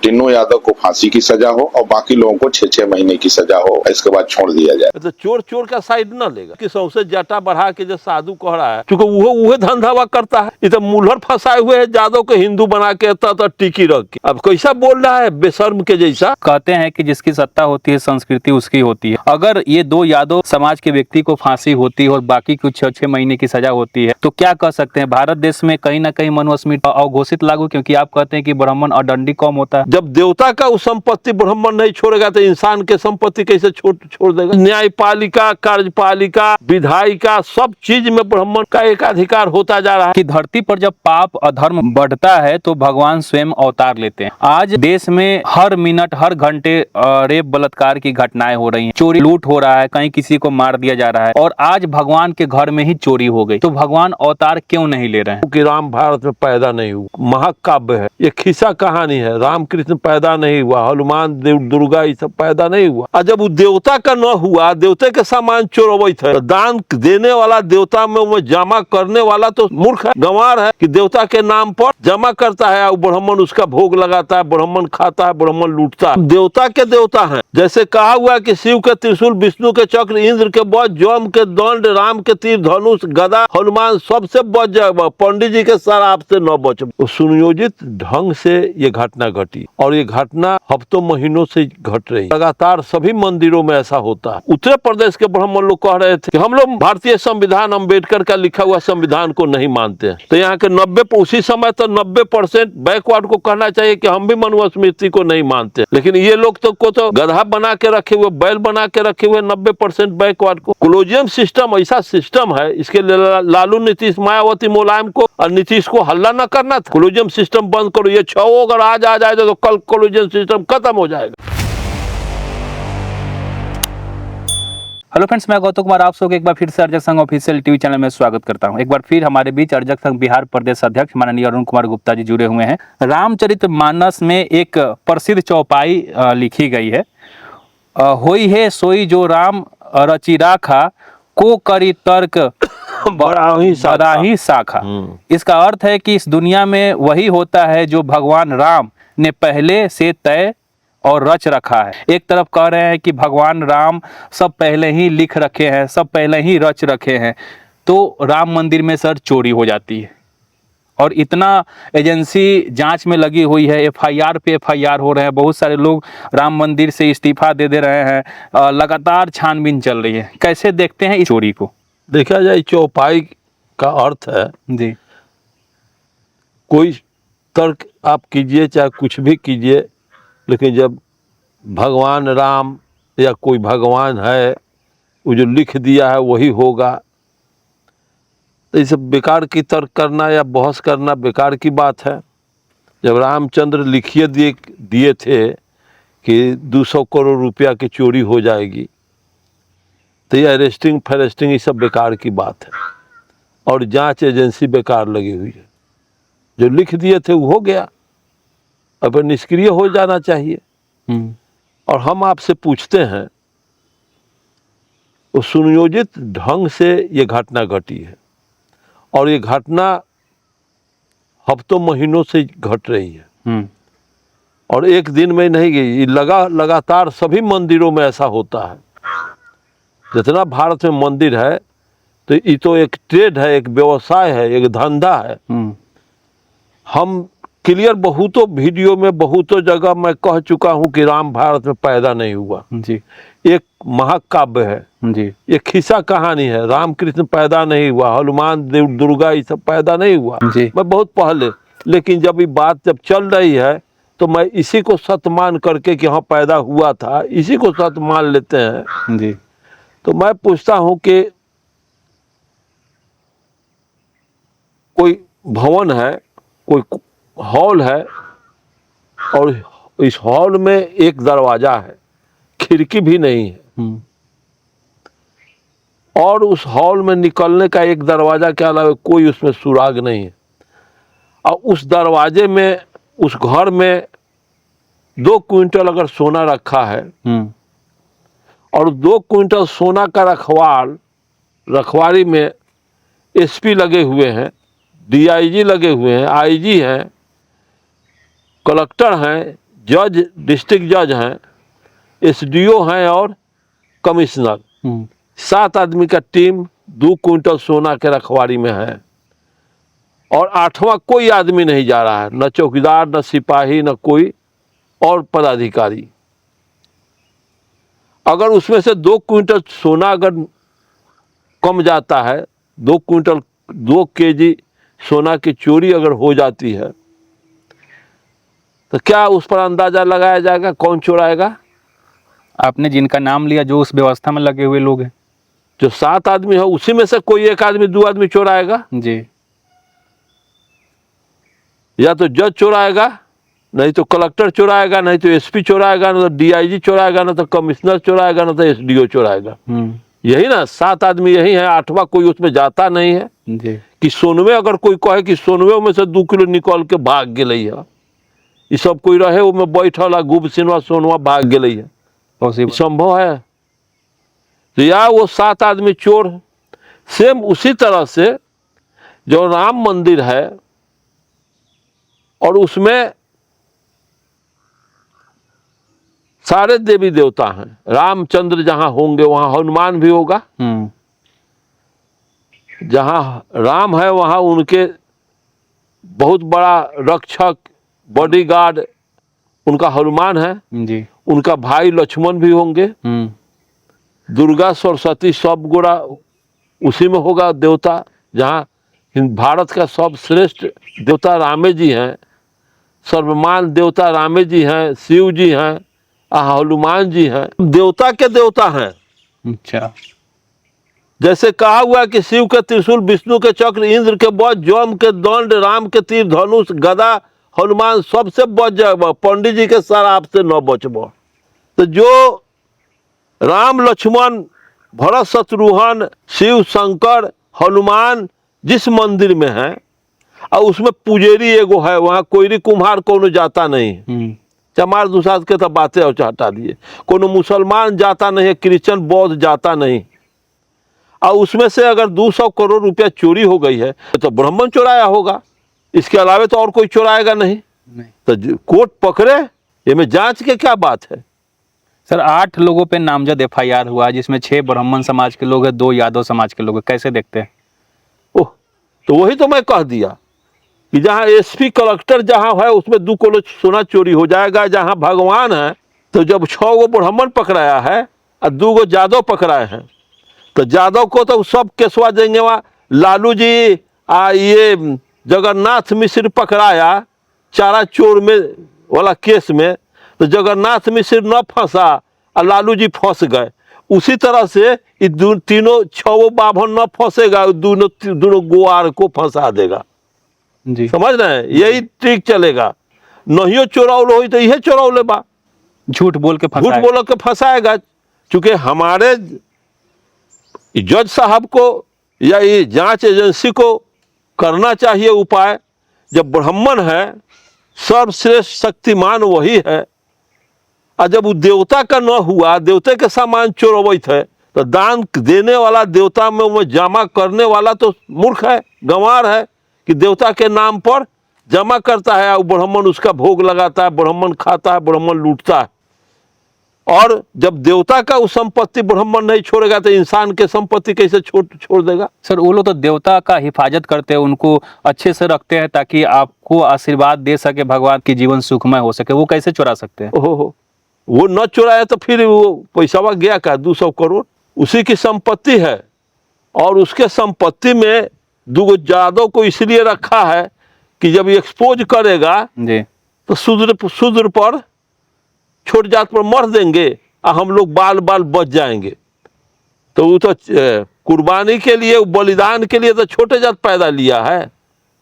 टिन्नू यादव को फांसी की सजा हो और बाकी लोगों को 6-6 महीने की सजा हो, इसके बाद छोड़ दिया जाए। तो चोर चोर का साइड न लेगा कि सौसे जटा बढ़ा के जो साधु कह रहा है, क्योंकि वो धंधावा करता है। ये तो मुल्हर फंसाए हुए है यादव को हिंदू बना के तो टिकी रख के। अब कैसा बोल रहा है बेशर्म के जैसा। कहते हैं कि जिसकी सत्ता होती है संस्कृति उसकी होती है। अगर ये दो यादव समाज के व्यक्ति को फांसी होती है और बाकी कुछ 6-6 महीने की सजा होती है तो क्या कह सकते हैं? भारत देश में कहीं ना कहीं मनुस्मृति अघोषित लागू, क्योंकि आप कहते हैं कि ब्राह्मण और दंडी कौम होता है। जब देवता का उस संपत्ति ब्राह्मण नहीं छोड़ेगा तो इंसान के संपत्ति कैसे छोड़ देगा? न्यायपालिका, कार्यपालिका, विधायिका, सब चीज में ब्राह्मण का एकाधिकार होता जा रहा है। कि धरती पर जब पाप अधर्म बढ़ता है तो भगवान स्वयं अवतार लेते हैं। आज देश में हर मिनट हर घंटे रेप बलात्कार की घटनाएं हो रही हैं, चोरी लूट हो रहा है, कहीं किसी को मार दिया जा रहा है, और आज भगवान के घर में ही चोरी हो गई। तो भगवान अवतार क्यों नहीं ले रहे हैं? कि राम भारत में पैदा नहीं हुआ, महाकाव्य है, ये खिस्सा कहानी है। राम कृष्ण पैदा नहीं हुआ, हनुमान देव दुर्गा ये सब पैदा नहीं हुआ। और जब वो देवता का न हुआ, देवते के सामान चोरवे थे, दान देने वाला देवता में वो जमा करने वाला तो मूर्ख है, गंवार है कि देवता के नाम पर जमा करता है और ब्राह्मण उसका भोग लगाता है, ब्राह्मण खाता है, ब्राह्मण लूटता है। देवता के देवता है। जैसे कहा हुआ कि शिव के त्रिशूल, विष्णु के चक्र, इंद्र के वज्र, जम के दंड, राम के तीर धनुष गदा, हनुमान सबसे बच जाए, पंडित जी के शराब से न बच। सुनियोजित ढंग से ये घटना घटी और ये घटना हफ्तों महीनों से घट रही, लगातार सभी मंदिरों में ऐसा होता है। उत्तर प्रदेश के ब्राह्मण लोग कह रहे थे कि हम लोग भारतीय संविधान, अम्बेडकर का लिखा हुआ संविधान को नहीं मानते हैं। तो यहाँ के 90 उसी समय तो 90% बैकवर्ड को कहना चाहिए कि हम भी मनुस्मृति को नहीं मानते, लेकिन ये लोग तो गधा बना के रखे हुए, बैल बना के रखे हुए 90% बैकवर्ड को। कोलोजियम सिस्टम ऐसा सिस्टम है, इसके लिए लालू, नीतीश, मायावती, मुलायम को और नीतीश को हल्ला न करना था। कोलोजियम सिस्टम बंद करो, ये 6 अगर आज आ जाए तो कल कोलोजियम सिस्टम खत्म हो जाएगा। हेलो फ्रेंड्स, मैं गौतम कुमार आप सबको एक बार फिर से अर्जक संघ ऑफिशियल टीवी चैनल में स्वागत करता हूं। एक बार फिर हमारे बीच अर्जक संघ बिहार प्रदेश अध्यक्ष माननीय अरुण कुमार गुप्ता जी जुड़े हुए हैं। रामचरितमानस में एक प्रसिद्ध चौपाई लिखी गई है, होई है सोई जो राम रचि राखा, को करी तर्क बड़ा ही शाखा। इसका अर्थ है कि इस दुनिया में वही होता है जो भगवान राम ने पहले से तय और रच रखा है। एक तरफ कह रहे हैं कि भगवान राम सब पहले ही लिख रखे हैं, सब पहले ही रच रखे हैं, तो राम मंदिर में सर चोरी हो जाती है और इतना एजेंसी जांच में लगी हुई है, एफआईआर पे एफआईआर हो रहे हैं, बहुत सारे लोग राम मंदिर से इस्तीफा दे रहे हैं, लगातार छानबीन चल रही है। कैसे देखते हैं इस चोरी को? देखा जाए, चौपाई का अर्थ है जी, कोई तर्क आप कीजिए चाहे कुछ भी कीजिए, लेकिन जब भगवान राम या कोई भगवान है वो जो लिख दिया है वही होगा, तो इसे बेकार की तर्क करना या बहस करना बेकार की बात है। जब रामचंद्र लिखिए दिए थे कि 200 करोड़ रुपया की चोरी हो जाएगी, तो ये अरेस्टिंग फरेस्टिंग ये सब बेकार की बात है और जांच एजेंसी बेकार लगी हुई है। जो लिख दिए थे वो हो गया, अब निष्क्रिय हो जाना चाहिए। और हम आपसे पूछते हैं, वो सुनियोजित ढंग से ये घटना घटी है और ये घटना हफ्तों महीनों से घट रही है और एक दिन में नहीं गई, ये लगातार सभी मंदिरों में ऐसा होता है। जितना भारत में मंदिर है तो ये तो एक ट्रेड है, एक व्यवसाय है, एक धंधा है। हम क्लियर बहुतों वीडियो में बहुतों जगह मैं कह चुका हूं कि राम भारत में पैदा नहीं हुआ जी, एक महाकाव्य है जी, ये खिस्सा कहानी है। राम कृष्ण पैदा नहीं हुआ, हनुमान देव दुर्गा ये सब पैदा नहीं हुआ, मैं बहुत पहले। लेकिन जब ये बात जब चल रही है तो मैं इसी को सत्य मान करके कि हाँ पैदा हुआ था, इसी को सत्य मान लेते हैं जी। तो मैं पूछता हूं कि कोई भवन है, कोई हॉल है और इस हॉल में एक दरवाजा है, खिड़की भी नहीं है, और उस हॉल में निकलने का एक दरवाजा के अलावा कोई उसमें सुराग नहीं है, और उस दरवाजे में, उस घर में 2 क्विंटल अगर सोना रखा है और 2 क्विंटल सोना का रखवारी में एसपी लगे हुए हैं, डीआईजी लगे हुए हैं, आईजी हैं, कलेक्टर हैं, जज, डिस्ट्रिक्ट जज हैं, एसडीओ हैं और कमिश्नर, 7 आदमी का टीम 2 क्विंटल सोना के रखवारी में है। और 8वां कोई आदमी नहीं जा रहा है, न चौकीदार, न सिपाही, न कोई और पदाधिकारी। अगर उसमें से 2 क्विंटल सोना अगर कम जाता है, 2 क्विंटल 2 केजी सोना की चोरी अगर हो जाती है, तो क्या उस पर अंदाजा लगाया जाएगा कौन चुराएगा? आपने जिनका नाम लिया जो उस व्यवस्था में लगे हुए लोग हैं, जो 7 आदमी है उसी में से कोई 1 आदमी 2 आदमी चुराएगा। जी, या तो जज चुराएगा, नहीं तो कलेक्टर चुराएगा, नहीं तो एसपी चुराएगा, नहीं तो डीआईजी चुराएगा, नहीं तो कमिश्नर चुराएगा, नहीं तो एसडीओ चुराएगा। यही ना 7 आदमी यही है, 8वां कोई उसमें जाता नहीं है। जी, कि सोनवे अगर कोई कहे कि सोनवे में से 2 किलो निकल के भाग गई है, ये सब कोई रहे उसमें बैठल है, गुब सिनवा सोनवा भाग गई है, पॉसिबल संभव है? तो या वो 7 आदमी चोर। सेम उसी तरह से जो राम मंदिर है और उसमें सारे देवी देवता हैं, रामचंद्र जहां होंगे वहां हनुमान भी होगा, जहां राम है वहां उनके बहुत बड़ा रक्षक बॉडीगार्ड उनका हनुमान है जी, उनका भाई लक्ष्मण भी होंगे, दुर्गा सरस्वती सब गोड़ा उसी में होगा देवता। जहाँ भारत का सब श्रेष्ठ देवता रामे जी हैं, सर्वमान देवता रामे जी हैं, शिव जी हैं, हनुमान जी हैं, देवता के देवता हैं। अच्छा, जैसे कहा हुआ कि शिव के त्रिशूल, विष्णु के चक्र, इंद्र के वज्र, जम के दंड, राम के तीर धनुष गदा, हनुमान सबसे बच जाब, पंडित जी के शराब से न बचब। तो जो राम लक्ष्मण भरत शत्रुघ्न शिव शंकर हनुमान जिस मंदिर में है और उसमें पुजेरी एगो है, वहाँ कोयरी कुम्हार कोनो जाता नहीं, चमार दुसाद के तो बातें और हटा दिए, कोनो मुसलमान जाता नहीं है, क्रिश्चियन बौद्ध जाता नहीं। और उसमें से अगर 200 करोड़ रुपया चोरी हो गई है तो ब्राह्मण चुराया होगा, इसके अलावा तो और कोई चुराएगा नहीं। तो कोर्ट पकड़े, ये में जांच के क्या बात है? सर 8 लोगों पे नामजद एफआईआर हुआ, जिसमें 6 ब्राह्मण समाज के लोग हैं, 2 यादव समाज के लोग हैं, कैसे देखते हैं? ओह, तो वही तो मैं कह दिया कि जहाँ एसपी कलेक्टर जहाँ है उसमें 2 किलो सोना चोरी हो जाएगा। जहाँ भगवान है तो जब 6 गो ब्राह्मण पकड़ाया है और 2 गो यादव पकड़ाए हैं, तो यादव को तो सब केसवा देंगे। वहाँ लालू जी ये जगन्नाथ मिश्र पकड़ाया चारा चोर में वाला केस में, तो जगन्नाथ मिश्र न फंसा और लालू जी फंस गए। उसी तरह से ये तीनों 6 बाभन न फंसेगा, दोनों गुआर को फंसा देगा जी, समझ रहे हैं? यही ट्रिक चलेगा। नहीं चोरौल हो तो यह चोरौले बा, झूठ बोल के फंसाएगा। चूंकि हमारे जज साहब को या ये जांच एजेंसी को करना चाहिए उपाय। जब ब्राह्मण है, सर्वश्रेष्ठ शक्तिमान वही है, और जब वो देवता का न हुआ, देवता के सामान चोरवैत है, तो दान देने वाला देवता में वो जमा करने वाला तो मूर्ख है, गंवार है कि देवता के नाम पर जमा करता है और ब्राह्मण उसका भोग लगाता है, ब्राह्मण खाता है, ब्राह्मण लूटता है। और जब देवता का वो संपत्ति ब्राह्मण नहीं छोड़ेगा तो इंसान के संपत्ति कैसे छोड़ देगा? सर वो लोग तो देवता का हिफाजत करते हैं, उनको अच्छे से रखते हैं ताकि आपको आशीर्वाद दे सके, भगवान की जीवन सुखमय हो सके, वो कैसे चुरा सकते हैं? ओहो, वो न चुराया तो फिर वो पैसावा गया का 200 करोड़ उसी की संपत्ति है। और उसके संपत्ति में 2 यादव को इसलिए रखा है कि जब एक्सपोज करेगा जी, तो शूद्र पर छोट जात पर मर देंगे और हम लोग बाल बाल बच जाएंगे। तो वो तो कुर्बानी के लिए, बलिदान के लिए तो छोटे जात पैदा लिया है।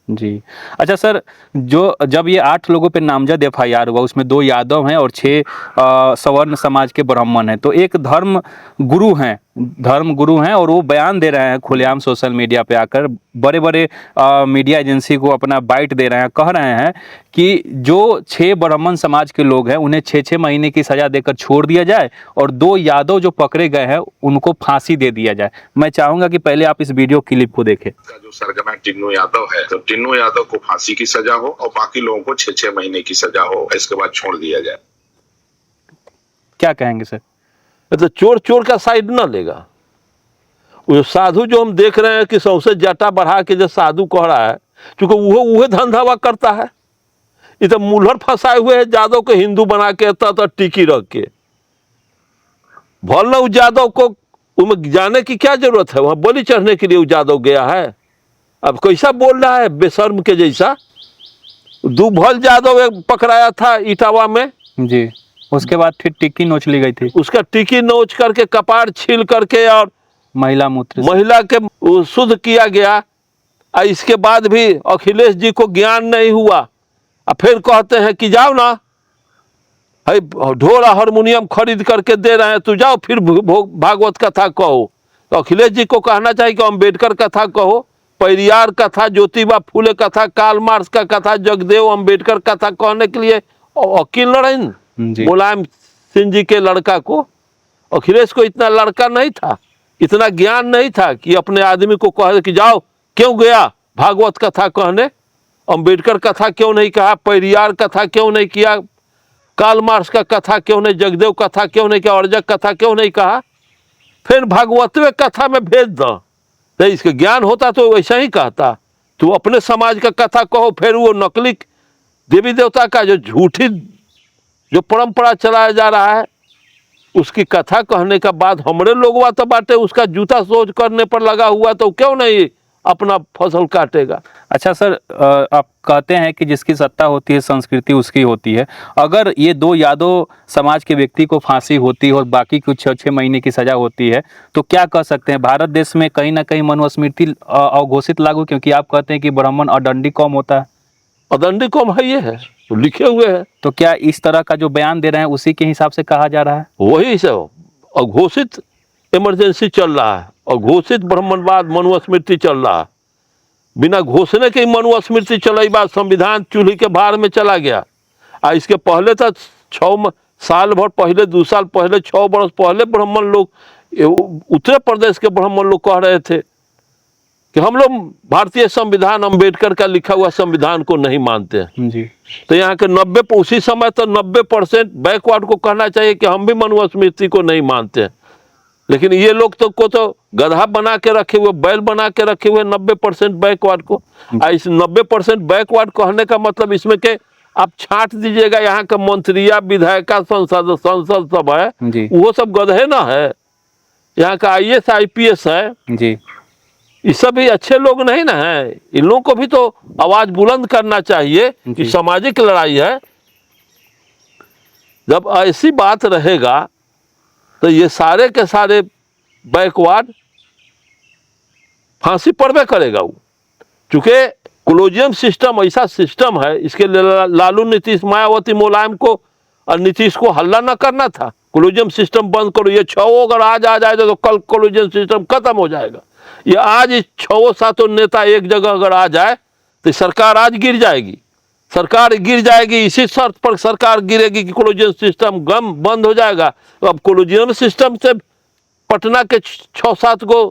जी, अच्छा सर, जो जब ये 8 लोगों पे नामजद एफआईआर हुआ, उसमें 2 यादव हैं और 6 सवर्ण समाज के ब्राह्मण हैं, तो एक धर्म गुरु हैं धर्म गुरु हैं और वो बयान दे रहे हैं खुलेआम सोशल मीडिया पे आकर, बड़े बड़े मीडिया एजेंसी को अपना बाइट दे रहे हैं, कह रहे हैं कि जो 6 ब्राह्मण समाज के लोग हैं उन्हें 6-6 महीने की सजा देकर छोड़ दिया जाए और 2 यादव जो पकड़े गए हैं उनको फांसी दे दिया जाए। मैं चाहूंगा कि पहले आप इस वीडियो क्लिप को देखें। जो सरगना टिन्नू यादव है, तो टिन्नू यादव को फांसी की सजा हो और बाकी लोगों को 6-6 महीने की सजा हो, इसके बाद छोड़ दिया जाए। क्या कहेंगे सर? तो चोर चोर का साइड ना लेगा। वो साधु जो हम देख रहे हैं कि सबसे जटा बढ़ा के जो साधु कह रहा है, क्योंकि वो धंधावा करता है। ये तो मुल्हर फंसाए हुए है जादव को हिंदू बना के तो टिकी रख के भल उस जादव को उनमें जाने की क्या जरूरत है? वहां बलि चढ़ने के लिए वो जादव गया है। अब कैसा बोल रहा है बेशर्म के जैसा। भल जादव एक पकड़ाया था इटावा में जी, उसके बाद फिर टिक्की नोच ली गई थी, उसका टिकी नोच करके कपार छील करके और महिला के शुद्ध किया गया। और इसके बाद भी अखिलेश जी को ज्ञान नहीं हुआ। और फिर कहते हैं कि जाओ ना, ढोल हारमोनियम खरीद करके दे रहे हैं, तू जाओ फिर भागवत कथा कहो। तो अखिलेश जी को कहना चाहिए कि अम्बेडकर कथा कहो, पेरियार कथा, ज्योतिबा फूले कथा, कार्ल मार्क्स का कथा, जगदेव अम्बेडकर कथा कहने के लिए वकील लड़े मुलायम सिंह जी के लड़का को। अखिलेश को इतना लड़का नहीं था, इतना ज्ञान नहीं था कि अपने आदमी को कहे कि जाओ। क्यों गया भागवत कथा कहने? अम्बेडकर कथा क्यों नहीं कहा? पेरियार कथा क्यों नहीं किया? कार्ल मार्क्स का कथा क्यों नहीं? जगदेव कथा क्यों नहीं किया? अर्जक कथा क्यों नहीं कहा? फिर भागवतवे कथा में भेज दो। तो इसका ज्ञान होता तो वैसा ही कहता, तू अपने समाज का कथा कहो। फिर वो नकली देवी देवता का जो झूठी जो परंपरा चलाया जा रहा है, उसकी कथा कहने का बाद हमारे लोगवा तो बाटे उसका जूता सोच करने पर लगा हुआ, तो क्यों नहीं अपना फसल काटेगा? अच्छा सर, आप कहते हैं कि जिसकी सत्ता होती है संस्कृति उसकी होती है। अगर ये 2 यादव समाज के व्यक्ति को फांसी होती है और बाकी कुछ 6-6 महीने की सजा होती है, तो क्या कह सकते हैं भारत देश में कहीं ना कहीं मनुस्मृति अघोषित लागू? क्योंकि आप कहते हैं कि ब्राह्मण अदंडी कौम होता है। अदंडी कौम है, ये है तो लिखे हुए है। तो क्या इस तरह का जो बयान दे रहे हैं उसी के हिसाब से कहा जा रहा है? वही सब अघोषित इमरजेंसी चल रहा है, अघोषित ब्राह्मणवाद मनुस्मृति चल रहा है। बिना घोषणे के मनुस्मृति चलाई बात संविधान चूल्ही के भार में चला गया। और इसके पहले तो 6 साल भर पहले, 2 साल पहले, 6 वर्ष पहले ब्राह्मण लोग, उत्तर प्रदेश के ब्राह्मण लोग कह रहे थे कि हम लोग भारतीय संविधान अम्बेडकर का लिखा हुआ संविधान को नहीं मानते हैं जी। तो यहाँ के 90 उसी समय तो 90% बैकवर्ड को कहना चाहिए कि हम भी मनुस्मृति को नहीं मानते हैं। लेकिन ये लोग तो गधा बना के रखे हुए, बैल बना के रखे हुए 90% बैकवर्ड को। इस 90% बैकवर्ड कहने का मतलब इसमें के आप छांट दीजिएगा यहाँ का मंत्रिया, विधायिका, संसद सब है, वो सब गधे ना है। यहाँ का IAS IPS है जी, ये सब भी अच्छे लोग नहीं ना है। इन लोगों को भी तो आवाज बुलंद करना चाहिए कि सामाजिक लड़ाई है। जब ऐसी बात रहेगा तो ये सारे के सारे बैकवर्ड फांसी पड़बे करेगा। वो चूंकि कोलोजियम सिस्टम ऐसा सिस्टम है, इसके लिए लालू, नीतीश, मायावती, मुलायम को और नीतीश को हल्ला न करना था। कोलोजियम सिस्टम बंद करो। ये 6 अगर आज आ जाए तो कल कोलोजियम सिस्टम खत्म हो जाएगा। ये आज 6-7 नेता एक जगह अगर आ जाए तो सरकार आज गिर जाएगी। सरकार गिर जाएगी, इसी शर्त पर सरकार गिरेगी कि कोलोजियम सिस्टम गम बंद हो जाएगा। तो अब कोलोजियम सिस्टम से पटना के 6-7 गो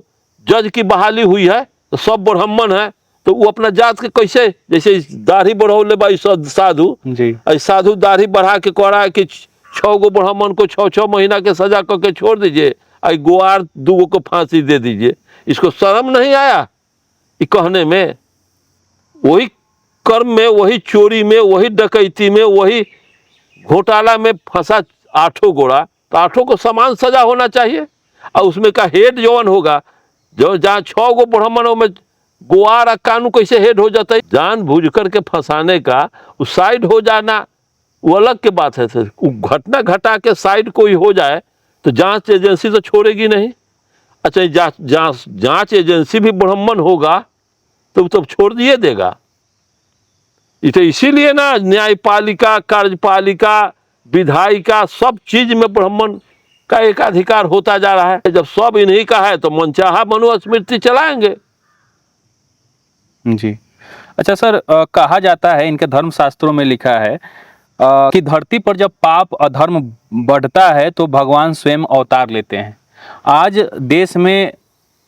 जज की बहाली हुई है, तो सब ब्राह्मण है, तो वो अपना जात के कैसे, जैसे दाढ़ी बढ़ौले भाई साधु जी, साधु दाढ़ी बढ़ा के कह रहा है कि 6 गो ब्राह्मण को 6-6 महीना के सजा करके छोड़ दीजिए, गुआर 2 को फांसी दे दीजिए। इसको शर्म नहीं आया ये कहने में? वही कर्म में, वही चोरी में, वही डकैती में, वही घोटाला में फंसा 8 गोड़ा, तो 8 को समान सजा होना चाहिए। और उसमें का हेड जौन होगा, जो जहाँ 6 गो ब्राह्मणों में गुआर कानून कैसे हेड हो जाता है? जानबूझ करके फंसाने का उस साइड हो जाना वो अलग के बात है। घटना घटा के साइड कोई हो जाए तो जांच एजेंसी तो छोड़ेगी नहीं। अच्छा, जांच एजेंसी भी ब्राह्मण होगा तो तब छोड़ दिए देगा। तो इसीलिए ना न्यायपालिका, कार्यपालिका, विधायिका, सब चीज में ब्राह्मण का एकाधिकार होता जा रहा है। जब सब इन्हीं का है तो मनचाहा मनुस्मृति चलाएंगे। जी। अच्छा सर, कहा जाता है, इनके धर्म शास्त्रों में लिखा है कि धरती पर जब पाप अधर्म बढ़ता है तो भगवान स्वयं अवतार लेते हैं। आज देश में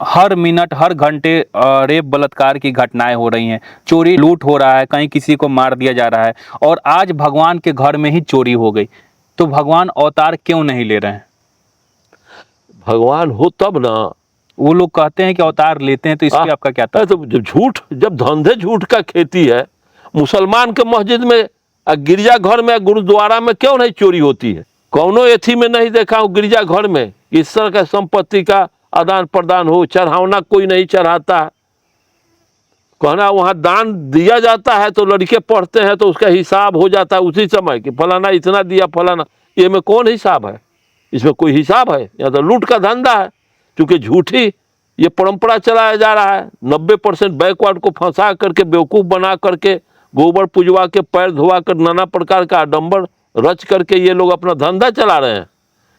हर मिनट हर घंटे रेप बलात्कार की घटनाएं हो रही हैं, चोरी लूट हो रहा है, कहीं किसी को मार दिया जा रहा है, और आज भगवान के घर में ही चोरी हो गई। तो भगवान अवतार क्यों नहीं ले रहे हैं? भगवान हो तब ना। वो लोग कहते हैं कि अवतार लेते हैं, तो इस पे आपका क्या था? तो जब झूठ, जब धंधे झूठ का खेती है, मुसलमान के मस्जिद में, गिरजा घर में, गुरुद्वारा में क्यों नहीं चोरी होती है? कौनो एथी में नहीं देखा हूँ गिरजा घर में इस तरह का संपत्ति का आदान प्रदान हो। चढ़ावना कोई नहीं चढ़ाता है, कहना वहाँ दान दिया जाता है तो लड़के पढ़ते हैं तो उसका हिसाब हो जाता है उसी समय कि फलाना इतना दिया फलाना। ये में कौन हिसाब है? इसमें कोई हिसाब है? या तो लूट का धंधा है। क्योंकि झूठी ये परंपरा चलाया जा रहा है। 90% बैकवर्ड को फंसा करके, बेवकूफ़ बना करके, गोबर पुजवा के, पैर धुआ कर, नाना प्रकार का आडंबर रच करके ये लोग अपना धंधा चला रहे हैं।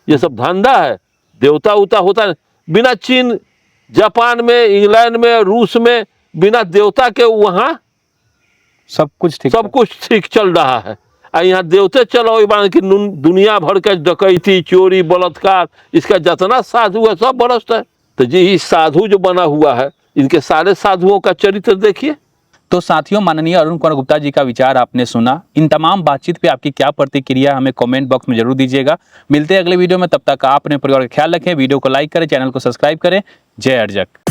ये सब धंधा है। देवता उता होता है बिना चीन, जापान में, इंग्लैंड में, रूस में बिना देवता के वहाँ सब कुछ ठीक चल रहा है। और यहाँ देवते चलो कि दुनिया भर का डकैती, चोरी, बलात्कार, इसका जितना साधु है सब भ्रष्ट है। तो जी साधु जो बना हुआ है, इनके सारे साधुओं का चरित्र देखिए। तो साथियों, माननीय अरुण कुमार गुप्ता जी का विचार आपने सुना। इन तमाम बातचीत पे आपकी क्या प्रतिक्रिया हमें कमेंट बॉक्स में जरूर दीजिएगा। मिलते हैं अगले वीडियो में, तब तक आप अपने परिवार का ख्याल रखें। वीडियो को लाइक करें, चैनल को सब्सक्राइब करें। जय अर्जक।